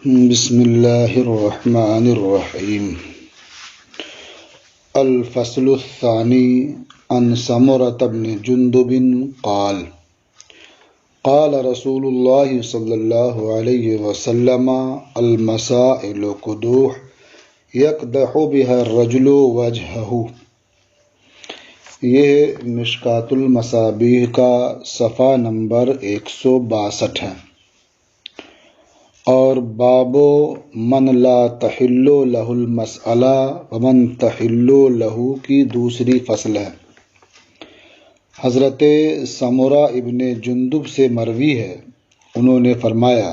بسم اللہ الرحمن الرحیم۔ الفصل الثانی عن سمرة بن جندب قال قال رسول اللہ صلی اللہ علیہ وسلم المسائل قدوح يقدح بها الرجل وجهه۔ یہ مشکات المصابیح کا صفحہ نمبر 162 ہے، اور بابو من لا تحل لہ المسئلہ ومن تحل لہ کی دوسری فصل ہے۔ حضرت سمرہ ابن جندب سے مروی ہے، انہوں نے فرمایا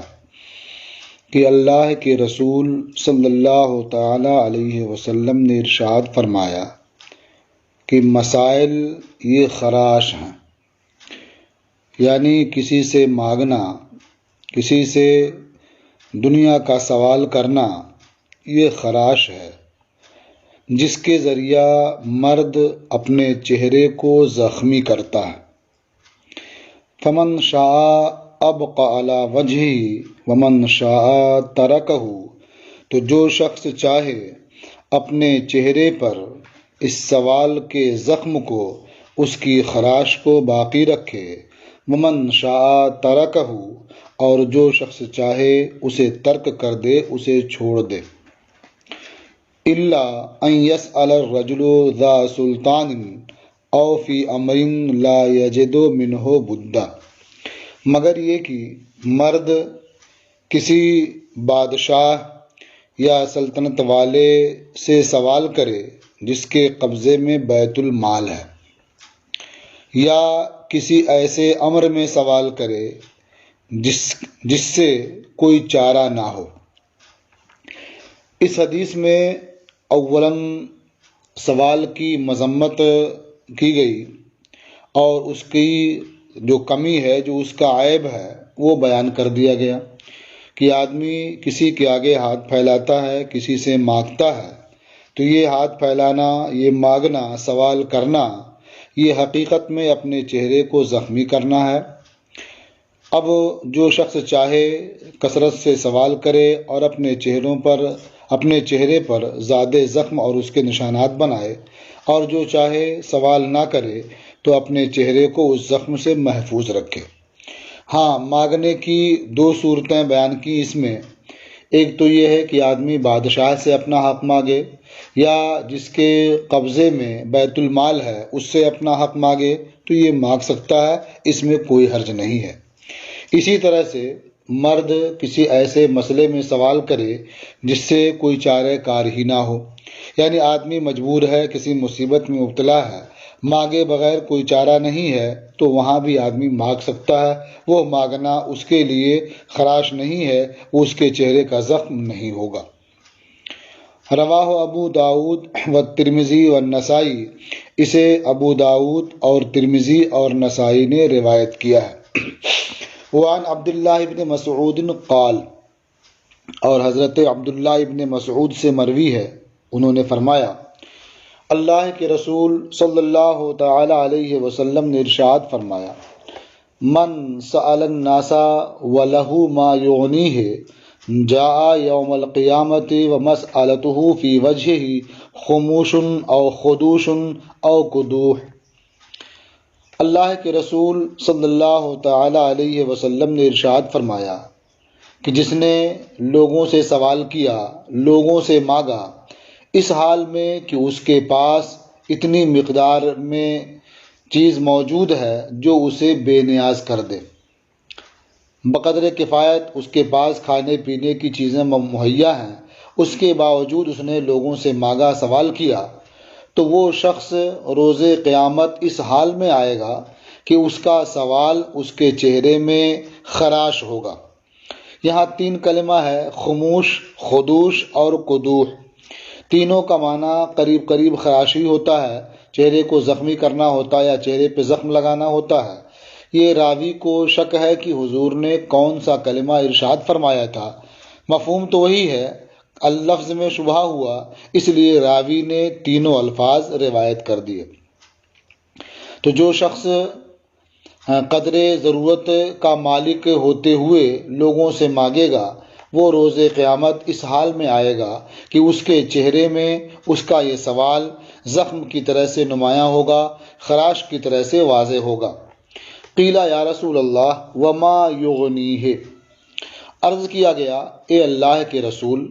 کہ اللہ کے رسول صلی اللہ تعالی علیہ وسلم نے ارشاد فرمایا کہ مسائل یہ خراش ہیں، یعنی کسی سے مانگنا، کسی سے دنیا کا سوال کرنا، یہ خراش ہے جس کے ذریعہ مرد اپنے چہرے کو زخمی کرتا ہے۔ فمن شاء ابقى على وجهه ومن شاء تركه، تو جو شخص چاہے اپنے چہرے پر اس سوال کے زخم کو، اس کی خراش کو باقی رکھے، ومن شاء تركه، اور جو شخص چاہے اسے ترک کر دے، اسے چھوڑ دے۔ الا ان يسأل الرجل ذا سلطان او فی امر لا یجد منہ بدا، مگر یہ کہ مرد کسی بادشاہ یا سلطنت والے سے سوال کرے جس کے قبضے میں بیت المال ہے، یا کسی ایسے امر میں سوال کرے جس سے کوئی چارہ نہ ہو۔ اس حدیث میں اولاً سوال کی مذمت کی گئی، اور اس کی جو کمی ہے، جو اس کا عیب ہے، وہ بیان کر دیا گیا کہ آدمی کسی کے آگے ہاتھ پھیلاتا ہے، کسی سے مانگتا ہے، تو یہ ہاتھ پھیلانا، یہ مانگنا، سوال کرنا، یہ حقیقت میں اپنے چہرے کو زخمی کرنا ہے۔ اب جو شخص چاہے کثرت سے سوال کرے اور اپنے چہرے پر زیادہ زخم اور اس کے نشانات بنائے، اور جو چاہے سوال نہ کرے تو اپنے چہرے کو اس زخم سے محفوظ رکھے۔ ہاں، مانگنے کی دو صورتیں بیان کی اس میں۔ ایک تو یہ ہے کہ آدمی بادشاہ سے اپنا حق مانگے، یا جس کے قبضے میں بیت المال ہے اس سے اپنا حق مانگے، تو یہ مانگ سکتا ہے، اس میں کوئی حرج نہیں ہے۔ اسی طرح سے مرد کسی ایسے مسئلے میں سوال کرے جس سے کوئی چارہ کار ہی نہ ہو، یعنی آدمی مجبور ہے، کسی مصیبت میں مبتلا ہے، مانگے بغیر کوئی چارہ نہیں ہے، تو وہاں بھی آدمی مانگ سکتا ہے۔ وہ مانگنا اس کے لیے خراش نہیں ہے، وہ اس کے چہرے کا زخم نہیں ہوگا۔ رواہ ابو داود و ترمذی و نسائی، اسے ابو داود اور ترمذی اور نسائی نے روایت کیا ہے۔ وعن عبداللہ ابن مسعود قال، اور حضرت عبداللہ ابن مسعود سے مروی ہے، انہوں نے فرمایا اللہ کے رسول صلی اللہ تعالی علیہ وسلم نے ارشاد فرمایا، من سأل الناس وله ما یغنیہ جاء یوم القیامت ومسألته فی وجهہ خموش او خدوش او قدوح۔ اللہ کے رسول صلی اللہ تعالی علیہ وسلم نے ارشاد فرمایا کہ جس نے لوگوں سے سوال کیا، لوگوں سے مانگا، اس حال میں کہ اس کے پاس اتنی مقدار میں چیز موجود ہے جو اسے بے نیاز کر دے، بقدر کفایت اس کے پاس کھانے پینے کی چیزیں مہیا ہیں، اس کے باوجود اس نے لوگوں سے مانگا، سوال کیا، تو وہ شخص روز قیامت اس حال میں آئے گا کہ اس کا سوال اس کے چہرے میں خراش ہوگا۔ یہاں 3 کلمہ ہے، خموش، خدوش اور قدوح۔ تینوں کا معنی قریب قریب خراشی ہوتا ہے، چہرے کو زخمی کرنا ہوتا ہے یا چہرے پہ زخم لگانا ہوتا ہے۔ یہ راوی کو شک ہے کہ حضور نے کون سا کلمہ ارشاد فرمایا تھا۔ مفہوم تو وہی ہے، اللفظ میں شبہ ہوا، اس لیے راوی نے تینوں الفاظ روایت کر دیے۔ تو جو شخص قدر ضرورت کا مالک ہوتے ہوئے لوگوں سے مانگے گا وہ روز قیامت اس حال میں آئے گا کہ اس کے چہرے میں اس کا یہ سوال زخم کی طرح سے نمایاں ہوگا، خراش کی طرح سے واضح ہوگا۔ قیلا یا رسول اللہ وما یغنیہ، عرض کیا گیا اے اللہ کے رسول،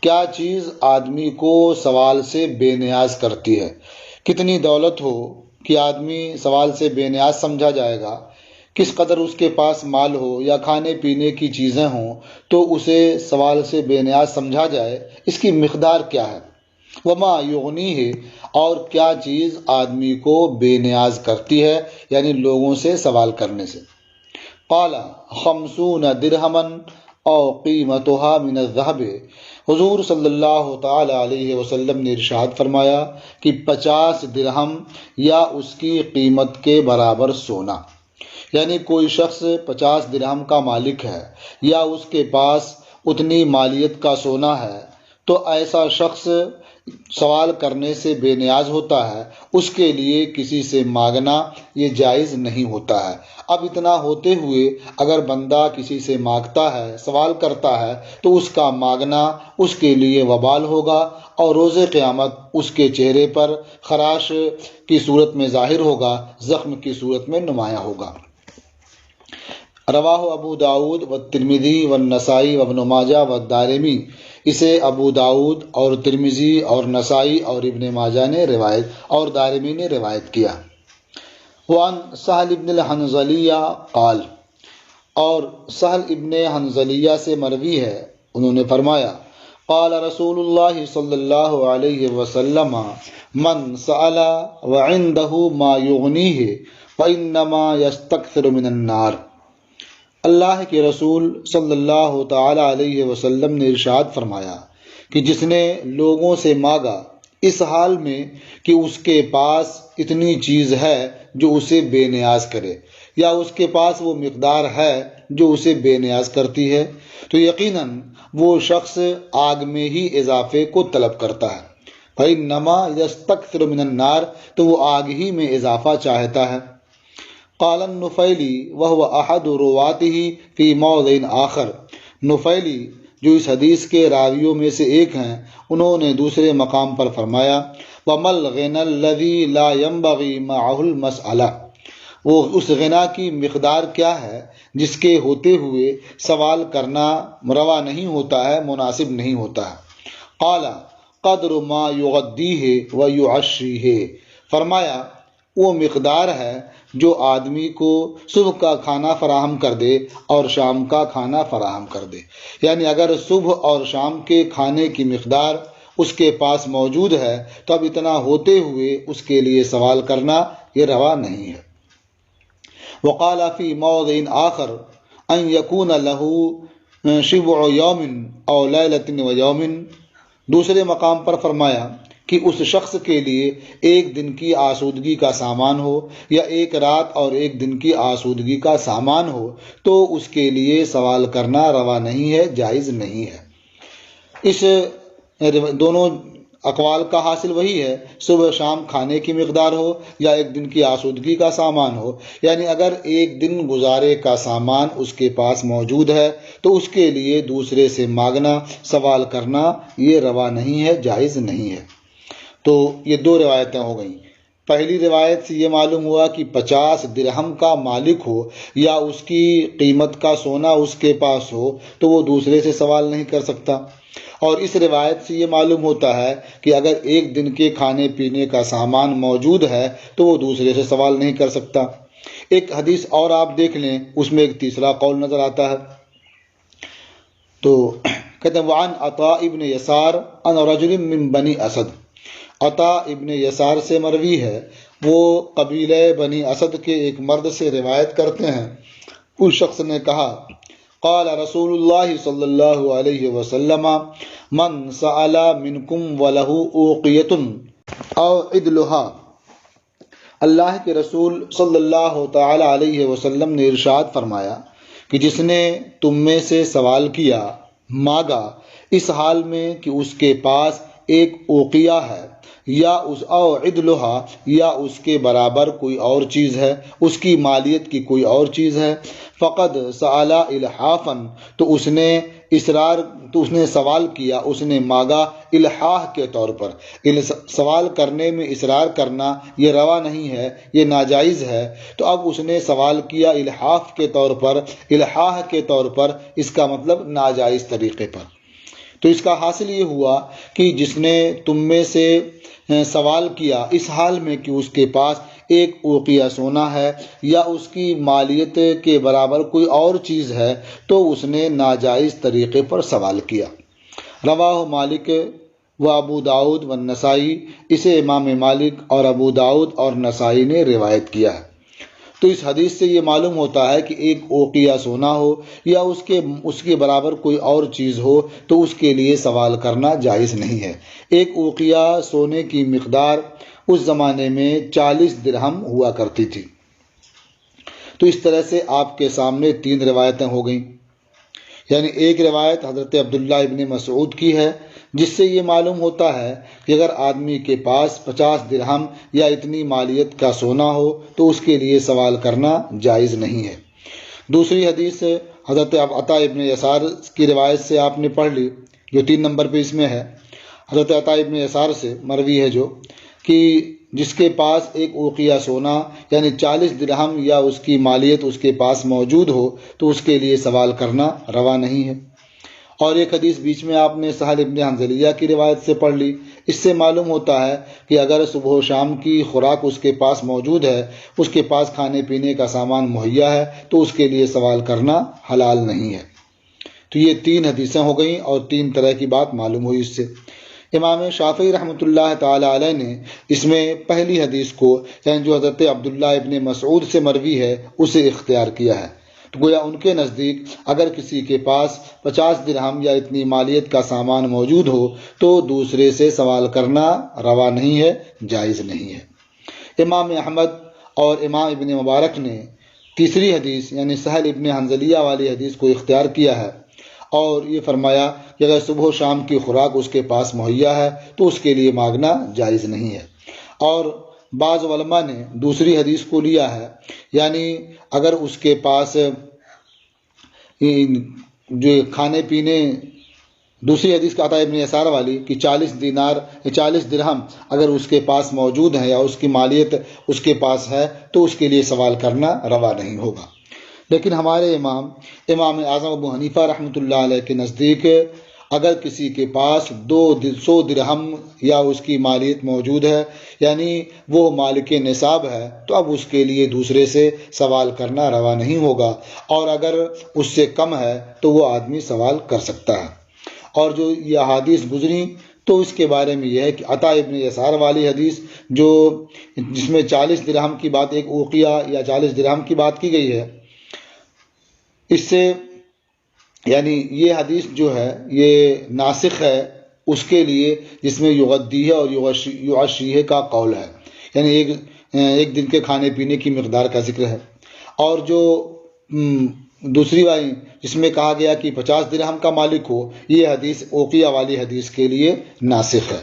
کیا چیز آدمی کو سوال سے بے نیاز کرتی ہے؟ کتنی دولت ہو کہ آدمی سوال سے بے نیاز سمجھا جائے گا، کس قدر اس کے پاس مال ہو یا کھانے پینے کی چیزیں ہوں تو اسے سوال سے بے نیاز سمجھا جائے، اس کی مقدار کیا ہے؟ وما یغنیہ، اور کیا چیز آدمی کو بے نیاز کرتی ہے، یعنی لوگوں سے سوال کرنے سے۔ قال 50 درہما او قیمتها من الذهب، حضور صلی اللہ تعالی علیہ وسلم نے ارشاد فرمایا کہ 50 درہم یا اس کی قیمت کے برابر سونا، یعنی کوئی شخص 50 درہم کا مالک ہے یا اس کے پاس اتنی مالیت کا سونا ہے تو ایسا شخص سوال کرنے سے بے نیاز ہوتا ہے، اس کے لیے کسی سے مانگنا یہ جائز نہیں ہوتا ہے۔ اب اتنا ہوتے ہوئے اگر بندہ کسی سے مانگتا ہے، سوال کرتا ہے، تو اس کا مانگنا اس کے لیے وبال ہوگا اور روز قیامت اس کے چہرے پر خراش کی صورت میں ظاہر ہوگا، زخم کی صورت میں نمایاں ہوگا۔ رواہ ابو داود والترمذی والنسائی وابن ماجہ والدارمی، اسے ابو داود اور ترمذی اور نسائی اور ابن ماجہ نے روایت اور دارمی نے روایت کیا۔ وعن سہل ابن الحنظلیہ قال، اور سہل ابن حنظلیہ سے مروی ہے، انہوں نے فرمایا قال رسول اللہ صلی اللہ علیہ وسلم من سأل وعنده ما یغنیہ فإنما یستکثر من النار، اللہ کے رسول صلی اللہ تعالی علیہ وسلم نے ارشاد فرمایا کہ جس نے لوگوں سے مانگا اس حال میں کہ اس کے پاس اتنی چیز ہے جو اسے بے نیاز کرے، یا اس کے پاس وہ مقدار ہے جو اسے بے نیاز کرتی ہے، تو یقیناً وہ شخص آگ میں ہی اضافے کو طلب کرتا ہے۔ فَإِنَّمَا يَسْتَكْثِرُ مِنَ النَّارِ، تو وہ آگ ہی میں اضافہ چاہتا ہے۔ قال النفیلی وهو احد رواته فی موضع آخر، نفیلی جو اس حدیث کے راویوں میں سے ایک ہیں، انہوں نے دوسرے مقام پر فرمایا وَمَا الْغِنَى الَّذِي لَا يَنبَغِي مَعَهُ الْمَسْأَلَةُ، وہ اس غنا کی مقدار کیا ہے جس کے ہوتے ہوئے سوال کرنا روا نہیں ہوتا ہے، مناسب نہیں ہوتا ہے۔ قال قدر ما یغدیہ ویعشیہ، فرمایا وہ مقدار ہے جو آدمی کو صبح کا کھانا فراہم کر دے اور شام کا کھانا فراہم کر دے، یعنی اگر صبح اور شام کے کھانے کی مقدار اس کے پاس موجود ہے تو اب اتنا ہوتے ہوئے اس کے لیے سوال کرنا یہ روا نہیں ہے۔ وقال فی موضع آخر ان یکون له شبع یوم او لیلۃ و یوم، دوسرے مقام پر فرمایا کہ اس شخص کے لیے ایک دن کی آسودگی کا سامان ہو یا ایک رات اور ایک دن کی آسودگی کا سامان ہو تو اس کے لیے سوال کرنا روا نہیں ہے، جائز نہیں ہے۔ اس دونوں اقوال کا حاصل وہی ہے، صبح شام کھانے کی مقدار ہو یا ایک دن کی آسودگی کا سامان ہو، یعنی اگر ایک دن گزارے کا سامان اس کے پاس موجود ہے تو اس کے لیے دوسرے سے مانگنا، سوال کرنا یہ روا نہیں ہے، جائز نہیں ہے۔ تو یہ دو روایتیں ہو گئیں۔ پہلی روایت سے یہ معلوم ہوا کہ 50 درہم کا مالک ہو یا اس کی قیمت کا سونا اس کے پاس ہو تو وہ دوسرے سے سوال نہیں کر سکتا، اور اس روایت سے یہ معلوم ہوتا ہے کہ اگر ایک دن کے کھانے پینے کا سامان موجود ہے تو وہ دوسرے سے سوال نہیں کر سکتا۔ ایک حدیث اور آپ دیکھ لیں، اس میں ایک تیسرا قول نظر آتا ہے، تو کہتے ہیں وعن عطاء ابن یسار عن رجل من بنی اسد، عطاء ابن یسار سے مروی ہے، وہ قبیلہ بنی اسد کے ایک مرد سے روایت کرتے ہیں، اس شخص نے کہا قال رسول اللہ صلی اللہ علیہ وسلم من سأل منکم وله اوقیۃ او عدلها، اللہ کے رسول صلی اللہ تعالی علیہ وسلم نے ارشاد فرمایا کہ جس نے تم میں سے سوال کیا، مانگا اس حال میں کہ اس کے پاس ایک اوقیہ ہے یا اس او عدلھا یا اس کے برابر کوئی اور چیز ہے، اس کی مالیت کی کوئی اور چیز ہے، فقد سأل الحافا تو اس نے سوال کیا، اس نے مانگا الحاح کے طور پر۔ سوال کرنے میں اصرار کرنا یہ روا نہیں ہے، یہ ناجائز ہے، تو اب اس نے سوال کیا الحاف کے طور پر، الحاح کے طور پر، اس کا مطلب ناجائز طریقے پر۔ تو اس کا حاصل یہ ہوا کہ جس نے تم میں سے سوال کیا اس حال میں کہ اس کے پاس ایک اوقیہ سونا ہے یا اس کی مالیت کے برابر کوئی اور چیز ہے، تو اس نے ناجائز طریقے پر سوال کیا۔ رواہ مالک و ابو داؤد و نسائی، اسے امام مالک اور ابو داؤد اور نسائی نے روایت کیا ہے۔ تو اس حدیث سے یہ معلوم ہوتا ہے کہ ایک اوقیہ سونا ہو یا اس کے برابر کوئی اور چیز ہو تو اس کے لیے سوال کرنا جائز نہیں ہے۔ ایک اوقیہ سونے کی مقدار اس زمانے میں 40 درہم ہوا کرتی تھی۔ تو اس طرح سے آپ کے سامنے 3 روایتیں ہو گئیں، یعنی ایک روایت حضرت عبداللہ ابن مسعود کی ہے جس سے یہ معلوم ہوتا ہے کہ اگر آدمی کے پاس 50 درہم یا اتنی مالیت کا سونا ہو تو اس کے لیے سوال کرنا جائز نہیں ہے۔ دوسری حدیث حضرت عطا ابن یسار کی روایت سے آپ نے پڑھ لی، جو 3 نمبر پہ اس میں ہے۔ حضرت عطا ابن یسار سے مروی ہے جو کہ جس کے پاس ایک اوقیہ سونا یعنی 40 درہم یا اس کی مالیت اس کے پاس موجود ہو تو اس کے لیے سوال کرنا روا نہیں ہے۔ اور ایک حدیث بیچ میں آپ نے سہل ابن حنظلیہ کی روایت سے پڑھ لی۔ اس سے معلوم ہوتا ہے کہ اگر صبح و شام کی خوراک اس کے پاس موجود ہے، اس کے پاس کھانے پینے کا سامان مہیا ہے، تو اس کے لیے سوال کرنا حلال نہیں ہے۔ تو یہ 3 حدیثیں ہو گئیں اور 3 طرح کی بات معلوم ہوئی اس سے۔ امام شافعی رحمۃ اللہ تعالی علیہ نے اس میں پہلی حدیث کو، یعنی جو حضرت عبداللہ ابن مسعود سے مروی ہے، اسے اختیار کیا ہے۔ تو گویا ان کے نزدیک اگر کسی کے پاس 50 درہم یا اتنی مالیت کا سامان موجود ہو تو دوسرے سے سوال کرنا روا نہیں ہے، جائز نہیں ہے۔ امام احمد اور امام ابن مبارک نے تیسری حدیث یعنی سہل ابن حنظلیہ والی حدیث کو اختیار کیا ہے اور یہ فرمایا کہ اگر صبح و شام کی خوراک اس کے پاس مہیا ہے تو اس کے لیے مانگنا جائز نہیں ہے۔ اور بعض علماء نے دوسری حدیث کو لیا ہے، یعنی اگر اس کے پاس جو کھانے پینے، دوسری حدیث کا عطا ابن یسار والی کہ 40 درہم اگر اس کے پاس موجود ہے یا اس کی مالیت اس کے پاس ہے تو اس کے لیے سوال کرنا روا نہیں ہوگا۔ لیکن ہمارے امام اعظم ابو حنیفہ رحمۃ اللہ علیہ کے نزدیک اگر کسی کے پاس 200 درہم یا اس کی مالیت موجود ہے، یعنی وہ مالک نصاب ہے، تو اب اس کے لیے دوسرے سے سوال کرنا روا نہیں ہوگا، اور اگر اس سے کم ہے تو وہ آدمی سوال کر سکتا ہے۔ اور جو یہ احادیث گزری تو اس کے بارے میں یہ ہے کہ عطا ابن یسار والی حدیث جس میں 40 درہم کی بات، ایک اوقیہ یا 40 درہم کی بات کی گئی ہے، اس سے یعنی یہ حدیث جو ہے یہ ناسخ ہے اس کے لیے جس میں یغدیہ اور یعشیہ کا قول ہے، یعنی ایک دن کے کھانے پینے کی مقدار کا ذکر ہے۔ اور جو دوسری والی جس میں کہا گیا کہ 50 درہم کا مالک ہو، یہ حدیث اوقیہ والی حدیث کے لیے ناسخ ہے۔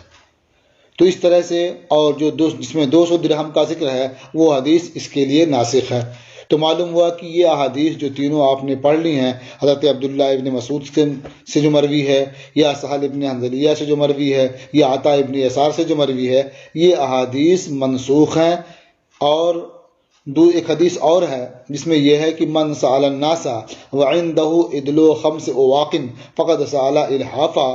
تو اس طرح سے اور جس میں 200 درہم کا ذکر ہے وہ حدیث اس کے لیے ناسخ ہے۔ تو معلوم ہوا کہ یہ احادیث جو تینوں آپ نے پڑھ لی ہیں، حضرت عبداللہ ابن مسعود سے جو مروی ہے، یا سہل ابن حنظلیہ سے جو مروی ہے، یا عطا ابن یسار سے جو مروی ہے، یہ احادیث منسوخ ہیں۔ اور ایک حدیث اور ہے جس میں یہ ہے کہ من سأل الناس وعنده عدل 5 اواق فقد سأل الحافا،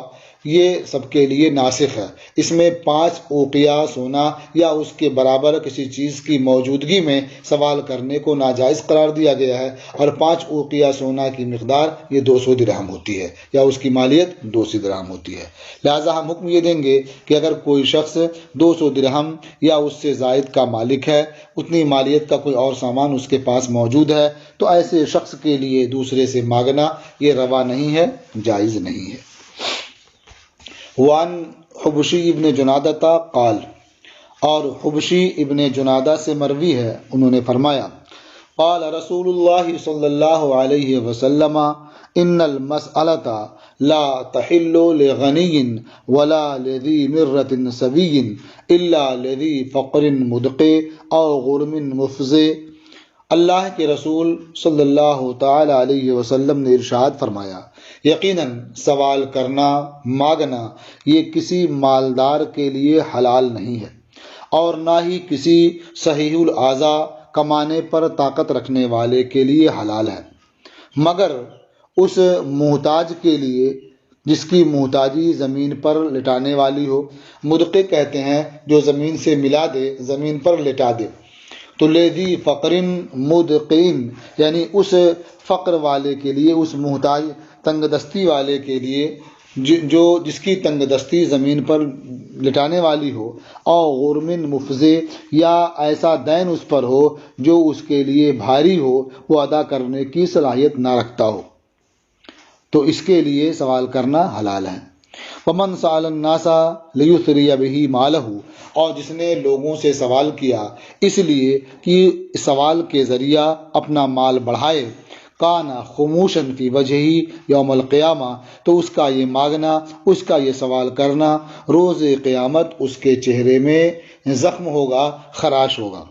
یہ سب کے لیے ناسخ ہے۔ اس میں 5 اوقیہ سونا یا اس کے برابر کسی چیز کی موجودگی میں سوال کرنے کو ناجائز قرار دیا گیا ہے، اور 5 اوقیہ سونا کی مقدار یہ 200 درہم ہوتی ہے یا اس کی مالیت 200 درہم ہوتی ہے۔ لہٰذا ہم حکم یہ دیں گے کہ اگر کوئی شخص 200 درہم یا اس سے زائد کا مالک ہے، اتنی مالیت کا کوئی اور سامان اس کے پاس موجود ہے، تو ایسے شخص کے لیے دوسرے سے مانگنا یہ روا نہیں ہے، جائز نہیں ہے۔ وان حبشی ابن جنادہ قال، اور حبشی ابن جنادہ سے مروی ہے، انہوں نے فرمایا قال رسول اللہ صلی اللہ علیہ وسلم ان المسألۃ لا تحل لغنی ولا لذی مرۃ سبی الا لذی فقر مدق او غرم مفض۔ اللہ کے رسول صلی اللہ تعالی علیہ وسلم نے ارشاد فرمایا، یقیناً سوال کرنا، مانگنا یہ کسی مالدار کے لیے حلال نہیں ہے، اور نہ ہی کسی صحیح الاعضاء کمانے پر طاقت رکھنے والے کے لیے حلال ہے، مگر اس محتاج کے لیے جس کی محتاجی زمین پر لٹانے والی ہو۔ مدقے کہتے ہیں جو زمین سے ملا دے، زمین پر لٹا دے۔ تو لیذی فقرن مدقین یعنی اس فقر والے کے لیے، اس محتاج تنگ دستی والے کے لیے جس کی تنگ دستی زمین پر لٹانے والی ہو، او غرم مفضے یا ایسا دین اس پر ہو جو اس کے لیے بھاری ہو، وہ ادا کرنے کی صلاحیت نہ رکھتا ہو، تو اس کے لیے سوال کرنا حلال ہے۔ ومن سأل الناس لیثری بہ مالہ، اور جس نے لوگوں سے سوال کیا اس لیے کہ سوال کے ذریعہ اپنا مال بڑھائے، کان خموشا فی وجہہ یوم القیامہ، تو اس کا یہ مانگنا، اس کا یہ سوال کرنا روز قیامت اس کے چہرے میں زخم ہوگا، خراش ہوگا۔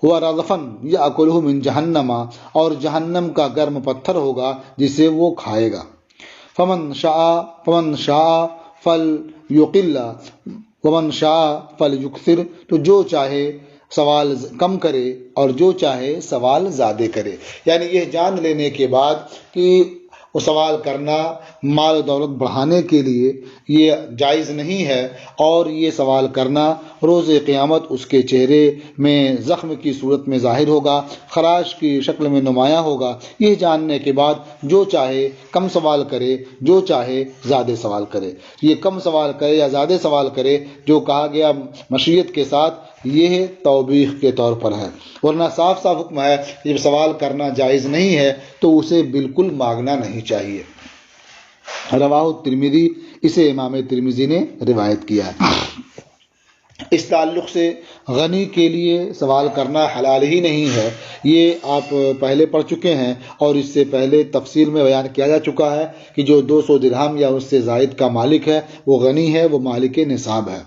وَرَضْفًا يَأْكُلُهُ مِنْ جَهَنَّمَ، اور جہنم کا گرم پتھر ہوگا جسے وہ کھائے گا۔ فمن شاء فلیقل ومن شاء فلیکثر، تو جو چاہے سوال کم کرے اور جو چاہے سوال زیادہ کرے۔ یعنی یہ جان لینے کے بعد کہ وہ سوال کرنا مال و دولت بڑھانے کے لیے یہ جائز نہیں ہے، اور یہ سوال کرنا روز قیامت اس کے چہرے میں زخم کی صورت میں ظاہر ہوگا، خراش کی شکل میں نمایاں ہوگا۔ یہ جاننے کے بعد جو چاہے کم سوال کرے، جو چاہے زیادہ سوال کرے۔ یہ کم سوال کرے یا زیادہ سوال کرے جو کہا گیا مشیت کے ساتھ، یہ توبیخ کے طور پر ہے، ورنہ صاف صاف حکم ہے کہ جب سوال کرنا جائز نہیں ہے تو اسے بالکل مانگنا نہیں چاہیے۔ رواہ الترمذی، اسے امام ترمذی نے روایت کیا ہے۔ اس تعلق سے غنی کے لیے سوال کرنا حلال ہی نہیں ہے، یہ آپ پہلے پڑھ چکے ہیں، اور اس سے پہلے تفصیل میں بیان کیا جا چکا ہے کہ جو 200 درہم یا اس سے زائد کا مالک ہے وہ غنی ہے، وہ مالک نصاب ہے۔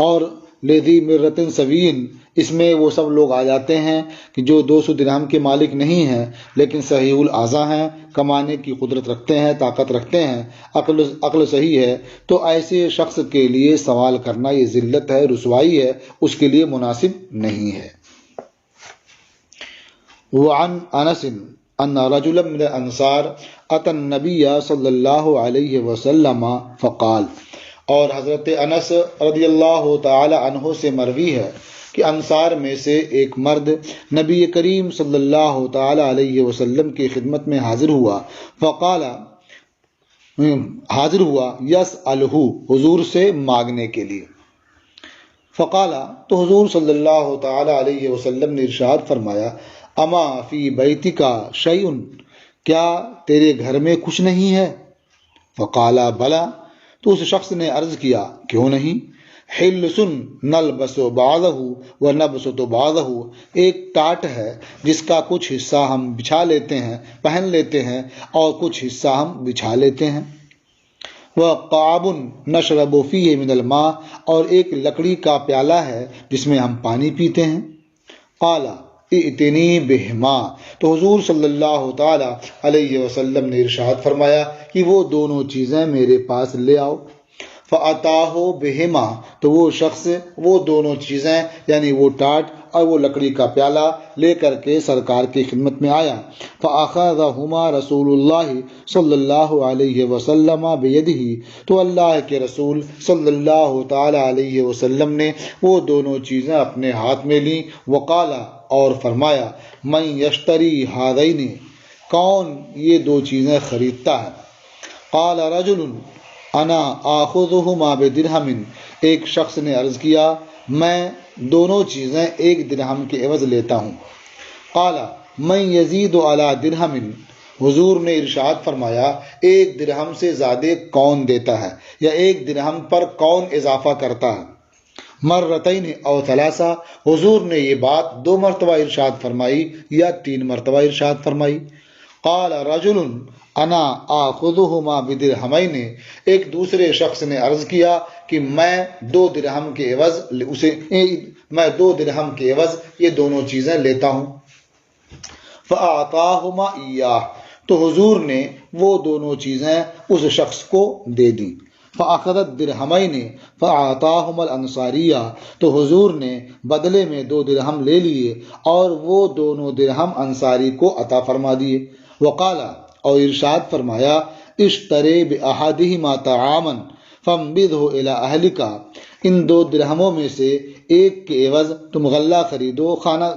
اور لذی مرۃ سوین، اس میں وہ سب لوگ آ جاتے ہیں کہ جو 200 درہم کے مالک نہیں ہیں لیکن صحیح الاعضاء ہیں، کمانے کی قدرت رکھتے ہیں، طاقت رکھتے ہیں، عقل صحیح ہے، تو ایسے شخص کے لیے سوال کرنا یہ ذلت ہے، رسوائی ہے، اس کے لیے مناسب نہیں ہے۔ وعن انس ان رجلا من الانصار اتى النبي صلی اللہ علیہ وسلم فقال، اور حضرت انس رضی اللہ تعالی عنہ سے مروی ہے کہ انصار میں سے ایک مرد نبی کریم صلی اللہ تعالی علیہ وسلم کی خدمت میں حاضر ہوا، یسألہ، حضور سے مانگنے کے لیے۔ فقال، تو حضور صلی اللہ تعالی علیہ وسلم نے ارشاد فرمایا، اما فی بیتک شیء، کیا تیرے گھر میں کچھ نہیں ہے؟ فقال بلا، تو اس شخص نے عرض کیا کیوں نہیں؟ حلس نلبس بعضہ ونبسط بعضہ، ایک ٹاٹ ہے جس کا کچھ حصہ ہم بچھا لیتے ہیں، پہن لیتے ہیں، اور کچھ حصہ ہم بچھا لیتے ہیں۔ وقعب نشرب فیہ من الماء، اور ایک لکڑی کا پیالہ ہے جس میں ہم پانی پیتے ہیں۔ قال ائتنی بہما، تو حضور صلی اللہ تعالی علیہ وسلم نے ارشاد فرمایا کہ وہ دونوں چیزیں میرے پاس لے آؤ۔ فأتاہ بہما، تو وہ شخص وہ دونوں چیزیں یعنی وہ ٹاٹ اور وہ لکڑی کا پیالہ لے کر کے سرکار کی خدمت میں آیا۔ فأخذہما رسول اللہ صلی اللہ علیہ وسلم بیدہ، تو اللہ کے رسول صلی اللہ تعالی علیہ وسلم نے وہ دونوں چیزیں اپنے ہاتھ میں لیں۔ وقال، اور فرمایا، من یشتری ہذین، کون یہ دو چیزیں خریدتا ہے؟ قال رجل انا آخذہما بدرہم، ایک شخص نے عرض کیا میں دونوں چیزیں 1 درہم کے عوض لیتا ہوں۔ قال من یزید علی درہم، حضور نے ارشاد فرمایا 1 درہم سے زیادہ کون دیتا ہے، یا 1 درہم پر کون اضافہ کرتا ہے؟ مرتین او ثلاثہ، حضور نے یہ بات 2 مرتبہ ارشاد فرمائی یا 3 مرتبہ ارشاد فرمائی۔ قال رجل انا آخذہما بدرہمین، ایک دوسرے شخص نے عرض کیا کہ میں 2 درہم کے عوض یہ دونوں چیزیں لیتا ہوں۔ فأعطاہما ایاہ، تو حضور نے وہ دونوں چیزیں اس شخص کو دے دی۔ فأخذت درہمین فأعطاہما الانصاریہ، تو حضور نے بدلے میں 2 درہم لے لیے اور وہ دونوں درہم انصاری کو عطا فرما دیے۔ وقال، اور ارشاد فرمایا، اشتری بأحدہما طعاما فانبذہ الی اہلک، ان 2 درہموں میں سے ایک کے عوض تم غلہ خریدو،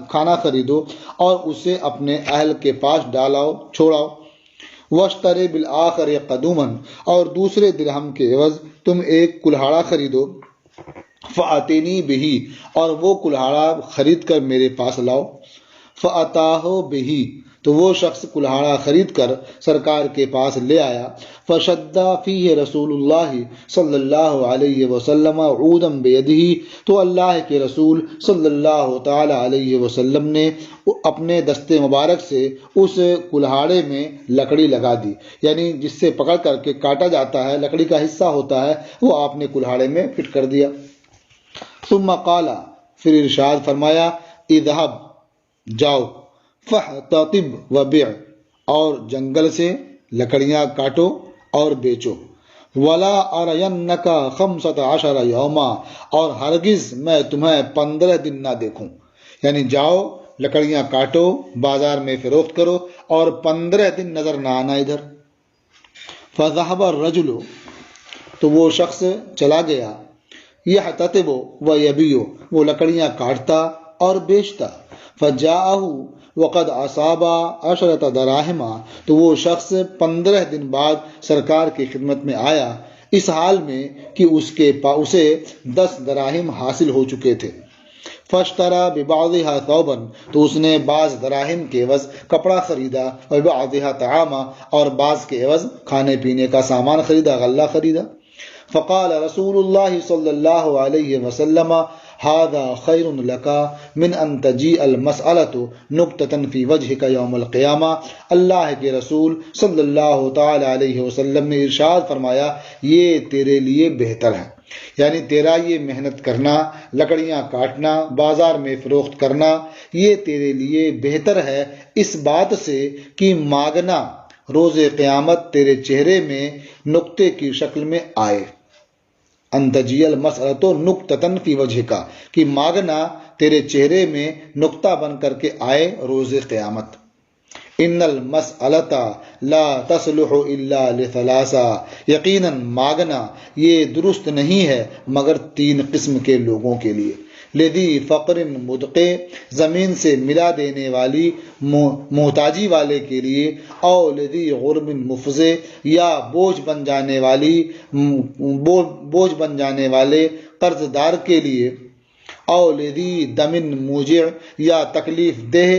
کھانا خریدو اور اسے اپنے اہل کے پاس ڈالاؤ، چھوڑاؤ۔ واشتری بالآخر قدوما، اور دوسرے درہم کے عوض تم ایک کلہاڑا خریدو۔ فأتنی بہ، اور وہ کلہاڑا خرید کر میرے پاس لاؤ۔ فأتاہ بہ، تو وہ شخص کلہاڑا خرید کر سرکار کے پاس لے آیا۔ فشد فیہ رسول اللہ صلی اللہ علیہ وسلم عودا بیدہ، تو اللہ کے رسول صلی اللہ تعالی علیہ وسلم نے اپنے دستے مبارک سے اس کلہاڑے میں لکڑی لگا دی، یعنی جس سے پکڑ کر کے کاٹا جاتا ہے، لکڑی کا حصہ ہوتا ہے، وہ آپ نے کلہاڑے میں فٹ کر دیا۔ ثم قال، پھر ارشاد فرمایا، اذهب، جاؤ، فاحتطب وبیع، اور جنگل سے لکڑیاں کاٹو اور بیچو۔ ولا ارینک 15 یوما، اور ہرگز میں تمہیں 15 دن نہ دیکھوں، یعنی جاؤ لکڑیاں کاٹو، بازار میں فروخت کرو اور 15 دن نظر نہ آنا ادھر۔ فذهب الرجل، تو وہ شخص چلا گیا، یحتطب ویبیع، وہ لکڑیاں کاٹتا اور بیچتا۔ فجاءہ وقد اصاب 10 دراہم، تو وہ شخص 15 دن بعد سرکار کی خدمت میں آیا، اس حال میں کہ اسے 10 دراہم حاصل ہو چکے تھے۔ فاشترى ببعضها ثوبا، تو اس نے بعض دراہم کے عوض کپڑا خریدا، وببعضها طعاما، اور بعض کے عوض کھانے پینے کا سامان خریدا، غلہ خریدا۔ فقال رسول اللہ صلی اللہ علیہ وسلم، هذا خیر لک من ان تجیء المسألة نکتة فی وجہک یوم القیامہ، اللہ کے رسول صلی اللہ تعالی علیہ وسلم نے ارشاد فرمایا، یہ تیرے لیے بہتر ہے، یعنی تیرا یہ محنت کرنا، لکڑیاں کاٹنا، بازار میں فروخت کرنا، یہ تیرے لیے بہتر ہے اس بات سے کہ مانگنا روز قیامت تیرے چہرے میں نقطے کی شکل میں آئے۔ ان تجیء المسألۃ نکتۃ فی وجہک، کہ مانگنا تیرے چہرے میں نقطہ بن کر کے آئے روز قیامت۔ ان المسألۃ لا تصلح الا لثلاثہ، یقیناً مانگنا یہ درست نہیں ہے مگر 3 قسم کے لوگوں کے لیے۔ لذی فقر مدقع، زمین سے ملا دینے والی محتاجی والے کے لیے، او لذی غرم مفضع، یا بوجھ بن جانے والے قرض دار کے لیے، او لذی دم موجع، یا تکلیف دہ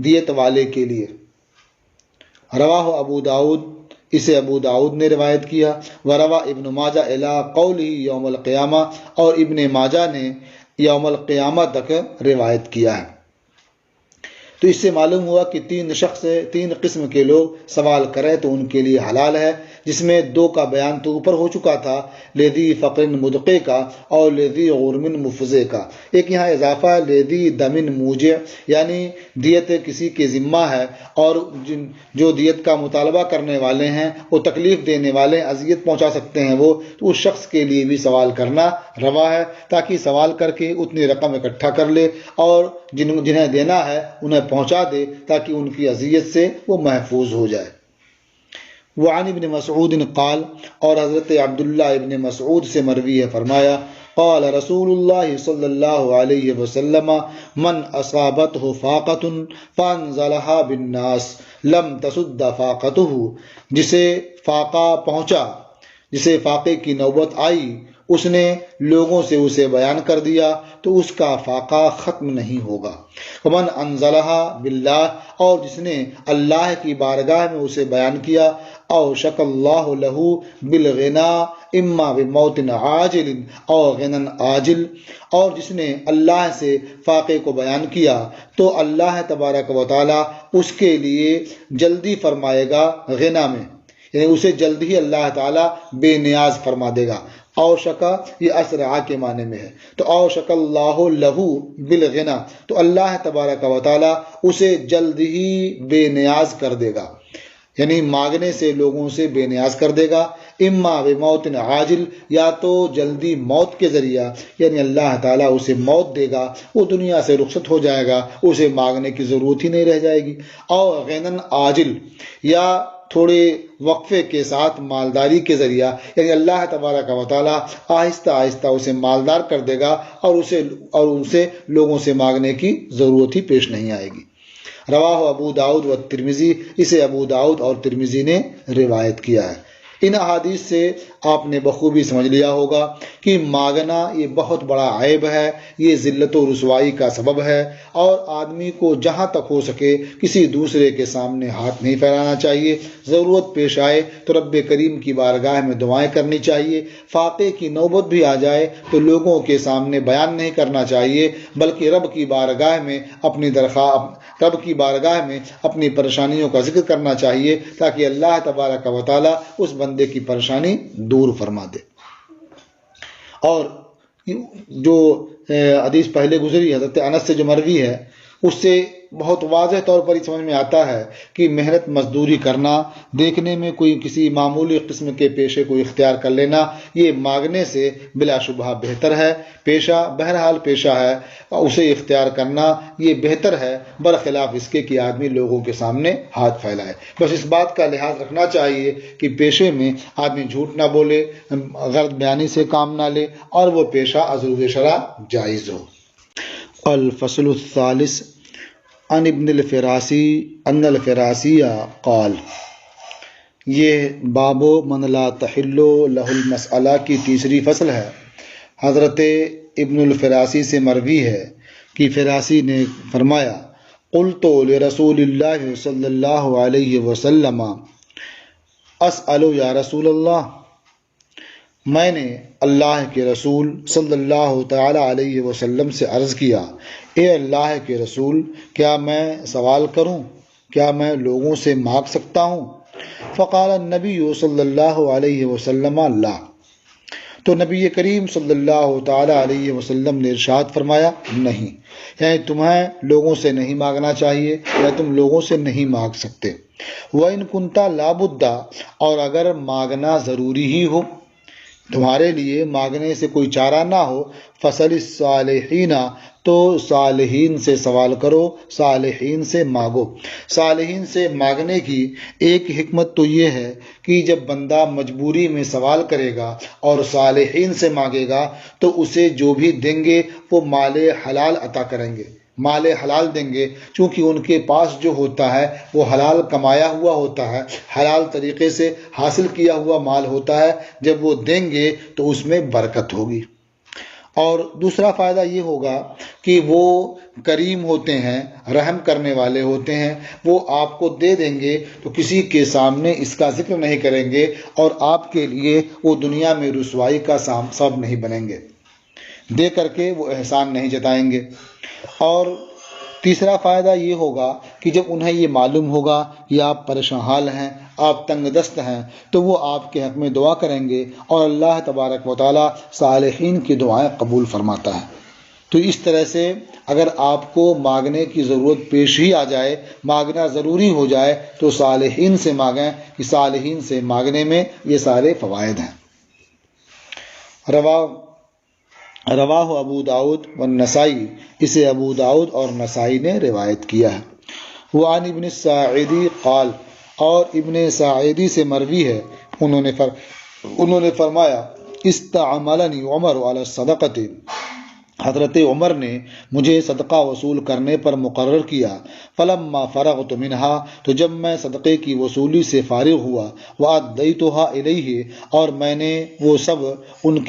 دیت والے کے لیے۔ رواہ ابو داود، اسے ابو داود نے روایت کیا۔ وروا ابن ماجہ الی قولہ یوم القیامہ، اور ابن ماجہ نے یوم القیامہ تک روایت کیا ہے۔ تو اس سے معلوم ہوا کہ 3 قسم کے لوگ سوال کریں تو ان کے لیے حلال ہے، جس میں 2 کا بیان تو اوپر ہو چکا تھا، لذی فقر مدقع کا اور لذی غرم مفضع کا۔ ایک یہاں اضافہ ہے، لذی دم موجع، یعنی دیت کسی کے ذمہ ہے اور جو دیت کا مطالبہ کرنے والے ہیں وہ تکلیف دینے والے ہیں، اذیت پہنچا سکتے ہیں وہ، تو اس شخص کے لیے بھی سوال کرنا روا ہے، تاکہ سوال کر کے اتنی رقم اکٹھا کر لے اور جنہیں دینا ہے انہیں پہنچا دے، تاکہ ان کی اذیت سے وہ محفوظ ہو جائے۔ وعن ابن مسعود قال، اور حضرت عبداللہ ابن مسعود سے مروی ہے، فرمایا، قال رسول اللہ صلی اللہ علیہ وسلم، من اصابته فاقة فانزلها بالناس لم تسد فاقته، جسے فاقہ پہنچا، جسے فاقے کی نوبت آئی، اس نے لوگوں سے اسے بیان کر دیا تو اس کا فاقہ ختم نہیں ہوگا۔ ومن انزلها باللہ، اور جس نے اللہ کی بارگاہ میں اسے بیان کیا، او شک اللہ لہ بالغنا اما بموت عاجل او غنى عاجل، اور جس نے اللہ سے فاقے کو بیان کیا تو اللہ تبارک و تعالی اس کے لیے جلدی فرمائے گا غنا میں، یعنی اسے جلد ہی اللہ تعالیٰ بے نیاز فرما دے گا۔ اوشکا یہ اسرع کے معنی میں ہے، تو اوشک اللہ لہو بالغنا، تو اللہ تبارک و تعالیٰ اسے جلد ہی بے نیاز کر دے گا، یعنی مانگنے سے لوگوں سے بے نیاز کر دے گا۔ اما بموت عاجل، یا تو جلدی موت کے ذریعہ، یعنی اللہ تعالیٰ اسے موت دے گا، وہ دنیا سے رخصت ہو جائے گا، اسے مانگنے کی ضرورت ہی نہیں رہ جائے گی۔ اور غنن عاجل، یا تھوڑے وقفے کے ساتھ مالداری کے ذریعہ، یعنی اللہ تبارک و تعالیٰ آہستہ آہستہ اسے مالدار کر دے گا اور اسے لوگوں سے مانگنے کی ضرورت ہی پیش نہیں آئے گی۔ رواہ ابو داؤد و ترمذی، اسے ابو داؤد اور ترمذی نے روایت کیا ہے۔ ان احادیث سے آپ نے بخوبی سمجھ لیا ہوگا کہ مانگنا یہ بہت بڑا عیب ہے، یہ ذلت و رسوائی کا سبب ہے، اور آدمی کو جہاں تک ہو سکے کسی دوسرے کے سامنے ہاتھ نہیں پھیلانا چاہیے۔ ضرورت پیش آئے تو رب کریم کی بارگاہ میں دعائیں کرنی چاہیے، فاقے کی نوبت بھی آ جائے تو لوگوں کے سامنے بیان نہیں کرنا چاہیے، بلکہ رب کی بارگاہ میں اپنی پریشانیوں کا ذکر کرنا چاہیے، تاکہ اللہ تبارک و تعالیٰ اس بندے کی پریشانی دور فرما دے۔ اور جو حدیث پہلے گزری حضرت انس سے جو مروی ہے، اس سے بہت واضح طور پر یہ سمجھ میں آتا ہے کہ محنت مزدوری کرنا، دیکھنے میں کوئی کسی معمولی قسم کے پیشے کو اختیار کر لینا، یہ مانگنے سے بلا شبہ بہتر ہے۔ پیشہ بہرحال پیشہ ہے، اسے اختیار کرنا یہ بہتر ہے، برخلاف اس کے کہ آدمی لوگوں کے سامنے ہاتھ پھیلائے۔ بس اس بات کا لحاظ رکھنا چاہیے کہ پیشے میں آدمی جھوٹ نہ بولے، غلط بیانی سے کام نہ لے، اور وہ پیشہ عذر شرع جائز ہو۔ الفصل الثالث عن ابن الفراسی ان الفراسی قال، یہ باب من لا تحل لہ المسئلہ کی تیسری فصل ہے۔ حضرت ابن الفراسی سے مروی ہے کہ فراسی نے فرمایا، قلت لرسول اللہ صلی اللہ علیہ وسلم اسأل یا رسول اللہ، میں نے اللہ کے رسول صلی اللہ تعالی علیہ وسلم سے عرض کیا، اے اللہ کے رسول، کیا میں سوال کروں؟ کیا میں لوگوں سے مانگ سکتا ہوں؟ فقال النبی صلی اللہ علیہ وسلم لا، تو نبی کریم صلی اللہ تعالی علیہ وسلم نے ارشاد فرمایا، نہیں، یعنی تمہیں لوگوں سے نہیں مانگنا چاہیے، یا تم لوگوں سے نہیں مانگ سکتے۔ وَإِن كُنْتَ لَا بُدَّ، اور اگر مانگنا ضروری ہی ہو، تمہارے لیے مانگنے سے کوئی چارہ نہ ہو، فَسَلِ الصَّالِحِينَ، تو صالحین سے سوال کرو، صالحین سے مانگو۔ صالحین سے مانگنے کی ایک حکمت تو یہ ہے کہ جب بندہ مجبوری میں سوال کرے گا اور صالحین سے مانگے گا تو اسے جو بھی دیں گے وہ مال حلال عطا کریں گے، مال حلال دیں گے، چونکہ ان کے پاس جو ہوتا ہے وہ حلال کمایا ہوا ہوتا ہے، حلال طریقے سے حاصل کیا ہوا مال ہوتا ہے، جب وہ دیں گے تو اس میں برکت ہوگی۔ اور دوسرا فائدہ یہ ہوگا کہ وہ کریم ہوتے ہیں، رحم کرنے والے ہوتے ہیں، وہ آپ کو دے دیں گے تو کسی کے سامنے اس کا ذکر نہیں کریں گے، اور آپ کے لیے وہ دنیا میں رسوائی کا سبب نہیں بنیں گے، دے کر کے وہ احسان نہیں جتائیں گے۔ اور تیسرا فائدہ یہ ہوگا کہ جب انہیں یہ معلوم ہوگا کہ آپ پریشان حال ہیں، آپ تنگ دست ہیں، تو وہ آپ کے حق میں دعا کریں گے، اور اللہ تبارک و تعالیٰ صالحین کی دعائیں قبول فرماتا ہے۔ تو اس طرح سے اگر آپ کو مانگنے کی ضرورت پیش ہی آ جائے، مانگنا ضروری ہو جائے، تو صالحین سے مانگیں، کہ صالحین سے مانگنے میں یہ سارے فوائد ہیں۔ رواہ ابو داؤد والنسائی، اسے ابو داؤد اور نسائی نے روایت کیا ہے۔ وعن ابن الساعدی قال، اور ابن ساعدی سے مروی ہے، انہوں نے فرمایا، استعملنی عمر علی الصدقۃ، حضرت عمر نے مجھے صدقہ وصول کرنے پر مقرر کیا۔ فلما فرغت منہا، تو جب میں صدقے کی وصولی سے فارغ ہوا، وادیتها الیہ، اور میں نے وہ سب ان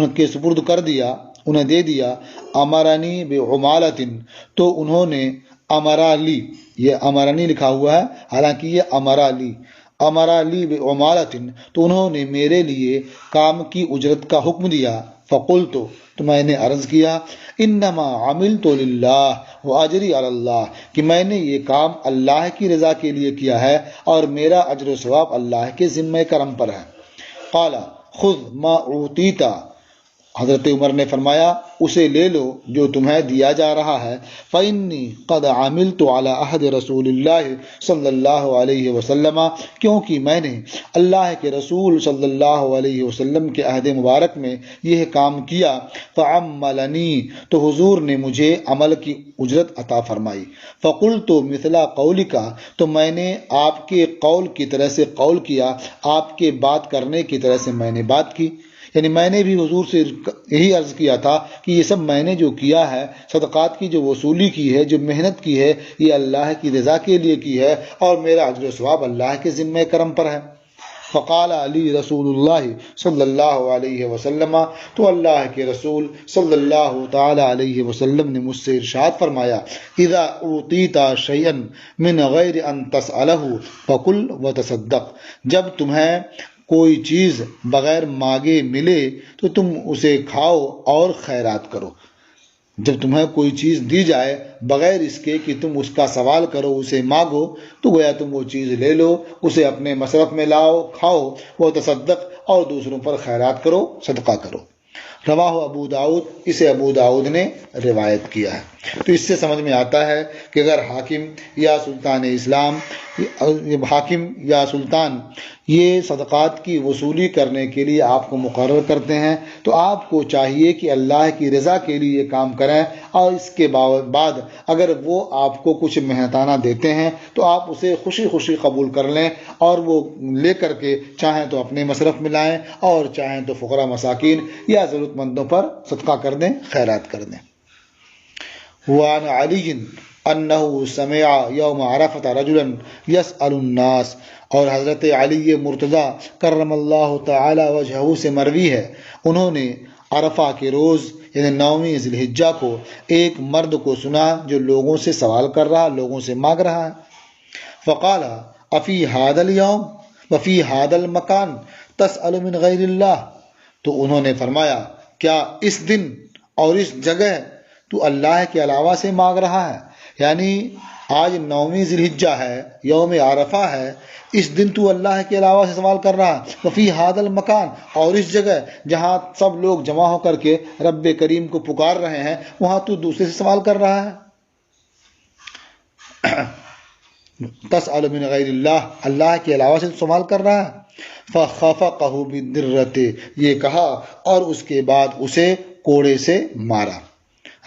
کے سپرد کر دیا، انہیں دے دیا، امرنی بعمالۃ، تو انہوں نے امرا لی، یہ امرنی لکھا ہوا ہے، حالانکہ یہ امرا لی بعمالۃ، تو انہوں نے میرے لیے کام کی اجرت کا حکم دیا، فقلت، تو میں نے عرض کیا، انما عملت للہ واجری علی اللہ، کہ میں نے یہ کام اللہ کی رضا کے لیے کیا ہے اور میرا اجر و ثواب اللہ کے ذمہ کرم پر ہے۔ قال خذ ما اوتیت، حضرت عمر نے فرمایا اسے لے لو جو تمہیں دیا جا رہا ہے، فَإِنِّي قَدْ عَمِلْتُ عَلَى عَهْدِ رسول اللہ صلی اللہ علیہ وسلم، کیونکہ میں نے اللہ کے رسول صلی اللہ علیہ وسلم کے عہد مبارک میں یہ کام کیا، فَعَمَّلَنِي، تو حضور نے مجھے عمل کی اجرت عطا فرمائی، فَقُلْتُ مِثْلَ قَوْلِكَ، تو میں نے آپ کے قول کی طرح سے قول کیا، آپ کے بات کرنے کی طرح سے میں نے بات کی۔ یعنی میں نے بھی حضور سے یہی عرض کیا تھا کہ یہ سب میں نے جو کیا ہے، صدقات کی جو وصولی کی ہے، جو محنت کی ہے، یہ اللہ کی رضا کے لیے کی ہے اور میرا اجر و ثواب اللہ کے ذمہ کرم پر ہے۔ فقال علی رسول اللہ صلی اللہ علیہ وسلم، تو اللہ کے رسول صلی اللہ تعالی علیہ وسلم نے مجھ سے ارشاد فرمایا، اذا اوتیت شیئا من غیر ان تسألہ فکل وتصدق، جب تمہیں کوئی چیز بغیر مانگے ملے تو تم اسے کھاؤ اور خیرات کرو۔ جب تمہیں کوئی چیز دی جائے بغیر اس کے کہ تم اس کا سوال کرو، اسے مانگو، تو گویا تم وہ چیز لے لو، اسے اپنے مصرف میں لاؤ، کھاؤ، وہ تصدق، اور دوسروں پر خیرات کرو، صدقہ کرو۔ رواہ ابو داؤد، اسے ابو داؤد نے روایت کیا ہے۔ تو اس سے سمجھ میں آتا ہے کہ اگر حاکم یا سلطان اسلام، حاکم یا سلطان یہ صدقات کی وصولی کرنے کے لیے آپ کو مقرر کرتے ہیں تو آپ کو چاہیے کہ اللہ کی رضا کے لیے یہ کام کریں، اور اس کے بعد اگر وہ آپ کو کچھ محنتانہ دیتے ہیں تو آپ اسے خوشی خوشی قبول کر لیں، اور وہ لے کر کے چاہیں تو اپنے مصرف میں لائیں اور چاہیں تو فقراء مساکین یا ضرورت مندوں پر صدقہ کر دیں، خیرات کر دیں۔ وعن علی انہ سمع یوم عرفۃ رجلا یسأل الناس، اور حضرت علی مرتضی کرم اللہ تعالی وجہہ سے مروی ہے، انہوں نے عرفہ کے روز یعنی 9ویں ذی الحجہ کو ایک مرد کو سنا جو لوگوں سے سوال کر رہا، لوگوں سے مانگ رہا ہے۔ فقال افی ھذا الیوم وفی ھذا المکان تسأل من غیر اللہ، تو انہوں نے فرمایا کیا اس دن اور اس جگہ تو اللہ کے علاوہ سے مانگ رہا ہے؟ یعنی آج 9ویں ذی الحجہ ہے، یوم عرفہ ہے، اس دن تو اللہ کے علاوہ سے سوال کر رہا ہے، وفی ھذا المکان، اور اس جگہ جہاں سب لوگ جمع ہو کر کے رب کریم کو پکار رہے ہیں وہاں تو دوسرے سے سوال کر رہا ہے۔ تسأل من غیر اللہ، اللہ کے علاوہ سے سوال کر رہا ہے۔ فخفقہ بالدرۃ، یہ کہا اور اس کے بعد اسے کوڑے سے مارا۔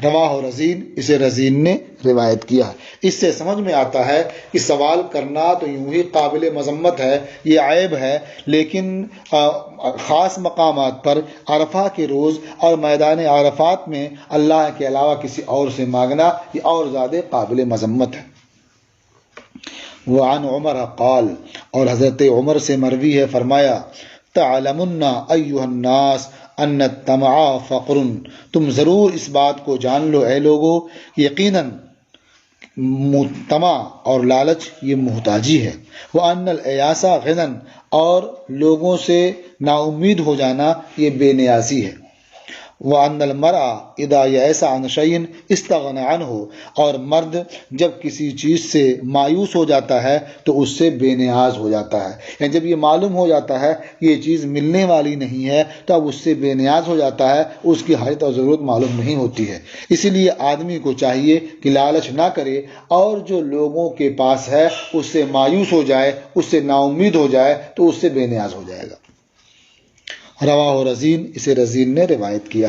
رواہ رزین، اسے رزین نے روایت کیا۔ اس سے سمجھ میں آتا ہے کہ سوال کرنا تو یوں ہی قابل مذمت ہے، یہ عیب ہے، لیکن خاص مقامات پر عرفہ کے روز اور میدان عرفات میں اللہ کے علاوہ کسی اور سے مانگنا یہ اور زیادہ قابل مذمت ہے۔ وعن عمر قال، اور حضرت عمر سے مروی ہے، فرمایا تعلمن ایھا الناس ان الطمع فقر، تم ضرور اس بات کو جان لو اے لوگو، یقیناً طمع اور لالچ یہ محتاجی ہے، وان الایاس غنی، اور لوگوں سے نا امید ہو جانا یہ بے نیازی ہے، وَأَنَّ الْمَرْءَ إِذَا يَئِسَ عَنْ شَيْءٍ اسْتَغْنَى عَنْهُ، اور مرد جب کسی چیز سے مایوس ہو جاتا ہے تو اس سے بے نیاز ہو جاتا ہے، یعنی جب یہ معلوم ہو جاتا ہے کہ یہ چیز ملنے والی نہیں ہے تو اب اس سے بے نیاز ہو جاتا ہے، اس کی حاجت اور ضرورت معلوم نہیں ہوتی ہے۔ اسی لیے آدمی کو چاہیے کہ لالچ نہ کرے، اور جو لوگوں کے پاس ہے اس سے مایوس ہو جائے، اس سے نا امید ہو جائے تو اس سے بے نیاز ہو جائے گا۔ رواہ رزین، اسے رزین نے روایت کیا۔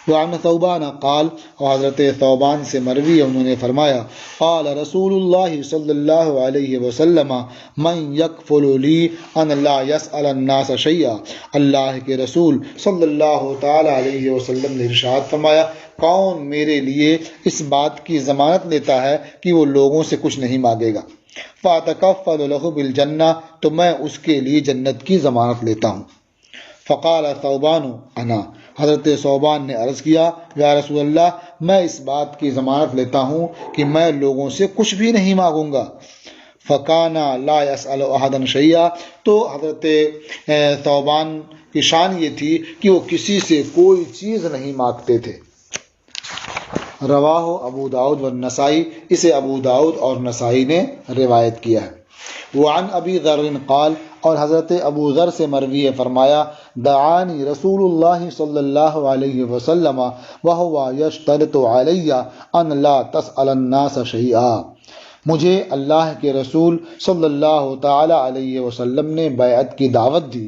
وعن ثوبان قال، اور حضرت ثوبان سے مروی انہوں نے فرمایا قال رسول اللہ صلی اللہ علیہ وسلم من یکفل لی ان لا یسأل الناس شیئا، اللہ کے رسول صلی اللہ تعالی علیہ وسلم نے ارشاد فرمایا کون میرے لیے اس بات کی ضمانت لیتا ہے کہ وہ لوگوں سے کچھ نہیں مانگے گا، فاتکفل لہ بالجنہ، تو میں اس کے لیے جنت کی ضمانت لیتا ہوں۔ فقال ثوبان انا، حضرت ثوبان نے عرض کیا یا رسول اللہ میں اس بات کی ضمانت لیتا ہوں کہ میں لوگوں سے کچھ بھی نہیں مانگوں گا۔ فکانا لا یسأل احدا شیئا، تو حضرت ثوبان کی شان یہ تھی کہ وہ کسی سے کوئی چیز نہیں مانگتے تھے۔ رواہ ابو داؤد والنسائی، اسے ابو داؤد اور نسائی نے روایت کیا ہے۔ وعن ابی ذر قال، اور حضرت ابو ذر سے مروی ہے، فرمایا دعانی رسول اللہ صلی اللہ علیہ وسلم وہو یشترط علی ان لا تسأل الناس شیئا، مجھے اللہ کے رسول صلی اللہ تعالی علیہ وسلم نے بیعت کی دعوت دی،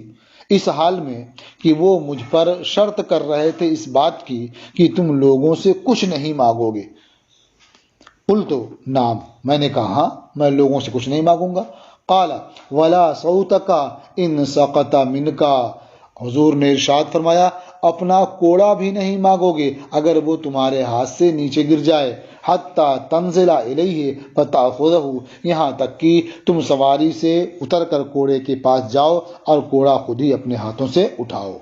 اس حال میں کہ وہ مجھ پر شرط کر رہے تھے اس بات کی کہ تم لوگوں سے کچھ نہیں مانگو گے۔ قلت نعم، میں نے کہا ہاں، میں لوگوں سے کچھ نہیں مانگوں گا۔ قال ولا صوتک ان سقط منک، حضور نے ارشاد فرمایا اپنا کوڑا بھی نہیں مانگو گے اگر وہ تمہارے ہاتھ سے نیچے گر جائے، حتی تنزل الیہ فتأخذہ، یہاں تک کہ تم سواری سے اتر کر کوڑے کے پاس جاؤ اور کوڑا خود ہی اپنے ہاتھوں سے اٹھاؤ۔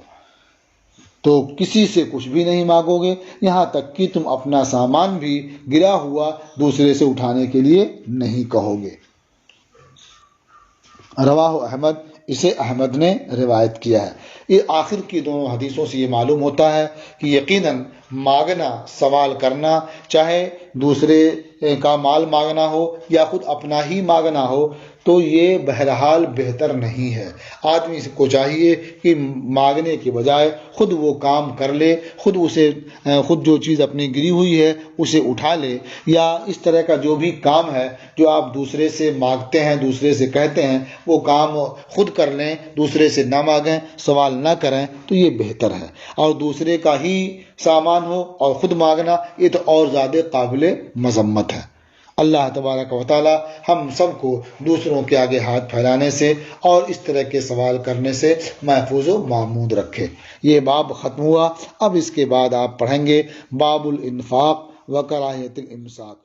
تو کسی سے کچھ بھی نہیں مانگو گے، یہاں تک کہ تم اپنا سامان بھی گرا ہوا دوسرے سے اٹھانے کے لیے نہیں کہو گے۔ رواہ احمد، اسے احمد نے روایت کیا ہے۔ یہ آخر کی دونوں حدیثوں سے یہ معلوم ہوتا ہے کہ یقیناً مانگنا، سوال کرنا، چاہے دوسرے کا مال مانگنا ہو یا خود اپنا ہی مانگنا ہو، تو یہ بہرحال بہتر نہیں ہے۔ آدمی کو چاہیے کہ مانگنے کے بجائے خود وہ کام کر لے، خود جو چیز اپنی گری ہوئی ہے اسے اٹھا لے، یا اس طرح کا جو بھی کام ہے جو آپ دوسرے سے مانگتے ہیں، دوسرے سے کہتے ہیں، وہ کام خود کر لیں، دوسرے سے نہ مانگیں، سوال نہ کریں، تو یہ بہتر ہے۔ اور دوسرے کا ہی سامان ہو اور خود مانگنا، یہ تو اور زیادہ قابل مذمت ہے۔ اللہ تبارک و تعالی ہم سب کو دوسروں کے آگے ہاتھ پھیلانے سے اور اس طرح کے سوال کرنے سے محفوظ و معمود رکھے۔ یہ باب ختم ہوا، اب اس کے بعد آپ پڑھیں گے باب الانفاق و کراہیت الامساک۔